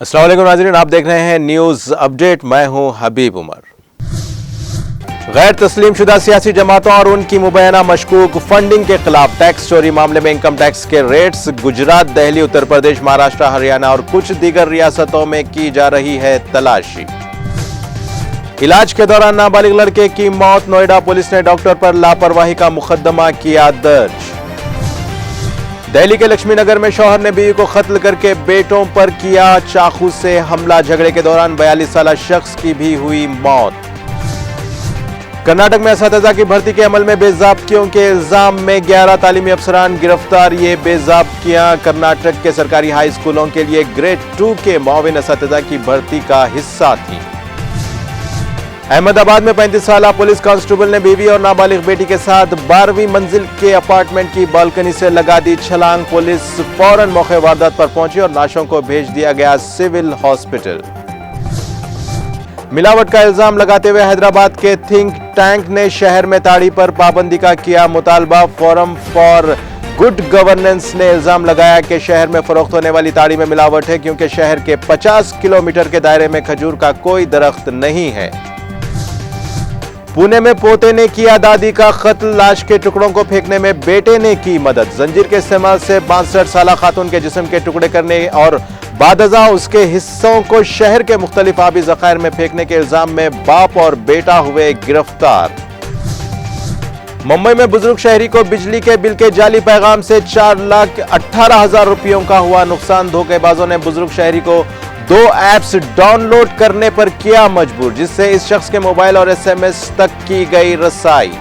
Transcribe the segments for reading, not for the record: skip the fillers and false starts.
अस्सलाम वालेकुम नाज़रीन, आप देख रहे हैं न्यूज़ अपडेट। मैं हूं हबीब उमर। गैर तस्लीम शुदा सियासी जमातों और उनकी मुबैना मशकूक फंडिंग के खिलाफ टैक्स चोरी मामले में इनकम टैक्स के रेट्स गुजरात, दिल्ली, उत्तर प्रदेश, महाराष्ट्र, हरियाणा और कुछ दीगर रियासतों में की जा रही है तलाशी। इलाज के दौरान नाबालिग लड़के की मौत, नोएडा पुलिस ने डॉक्टर पर लापरवाही का मुकदमा किया दर्ज। दिल्ली के लक्ष्मी नगर में शौहर ने बीवी को कत्ल करके बेटों पर किया चाकू से हमला, झगड़े के दौरान 42 साला शख्स की भी हुई मौत। कर्नाटक में असातिज़ा की भर्ती के अमल में बेज़ाब्तियों के इल्जाम में 11 तालीमी अफसरान गिरफ्तार। ये बेज़ाब्तियां कर्नाटक के सरकारी हाई स्कूलों के लिए ग्रेड 2 के मुआविन असातिज़ा की भर्ती का हिस्सा थी। अहमदाबाद में 35 साला पुलिस कांस्टेबल ने बीवी और नाबालिग बेटी के साथ 12वीं मंजिल के अपार्टमेंट की बालकनी से लगा दी छलांग। पुलिस फौरन मौके वारदात पर पहुंची और लाशों को भेज दिया गया सिविल हॉस्पिटल। मिलावट का इल्जाम लगाते हुए हैदराबाद के थिंक टैंक ने शहर में ताड़ी पर पाबंदी का किया मुतालबा। फोरम फॉर गुड गवर्नेंस ने इल्जाम लगाया कि शहर में फरोख्त होने वाली ताड़ी में मिलावट है, क्योंकि शहर के 50 किलोमीटर के दायरे में खजूर का कोई दरख्त नहीं है। पुणे में पोते ने किया दादी का कत्ल, लाश के टुकड़ों को फेंकने में बेटे ने की मदद। जंजीर के इस्तेमाल से 62 साला खातून के जिस्म के टुकड़े करने और बादजा उसके हिस्सों को शहर के मुख्तलिफ आबी ज़खायर में फेंकने के इल्जाम में बाप और बेटा हुए गिरफ्तार। मुंबई में बुजुर्ग शहरी को बिजली के बिल के जाली पैगाम से 4,18,000 रुपयों का हुआ नुकसान। धोखेबाजों ने बुजुर्ग शहरी को 2 ऐप्स डाउनलोड करने पर किया मजबूर, जिससे इस शख्स के मोबाइल और SMS तक की गई रसाई।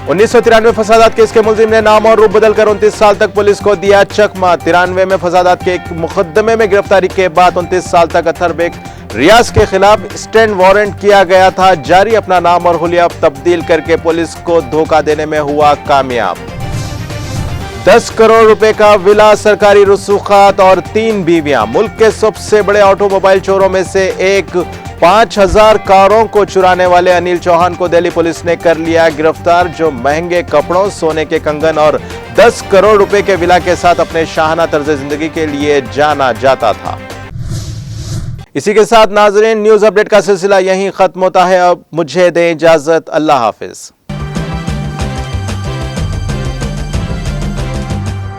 1993 फसादात केस के मुलजिम ने नाम और रूप बदलकर 29 साल तक पुलिस को दिया चकमा। 93 में फसादात के एक मुकदमे में गिरफ्तारी के बाद 29 साल तक अतहर बेग रियाज के खिलाफ स्टैंड वारंट किया गया था जारी। अपना नाम और हुलिया तब्दील करके पुलिस को धोखा देने में हुआ कामयाब। 10 करोड़ रुपए का विला, सरकारी रसूखात और 3 बीवियां। मुल्क के सबसे बड़े ऑटोमोबाइल चोरों में से एक 5,000 कारों को चुराने वाले अनिल चौहान को दिल्ली पुलिस ने कर लिया गिरफ्तार, जो महंगे कपड़ों, सोने के कंगन और 10 करोड़ रुपए के विला के साथ अपने शाहाना तर्ज जिंदगी के लिए जाना जाता था। इसी के साथ नाजरीन, न्यूज अपडेट का सिलसिला यहीं खत्म होता है। अब मुझे दें इजाजत। अल्लाह हाफिज।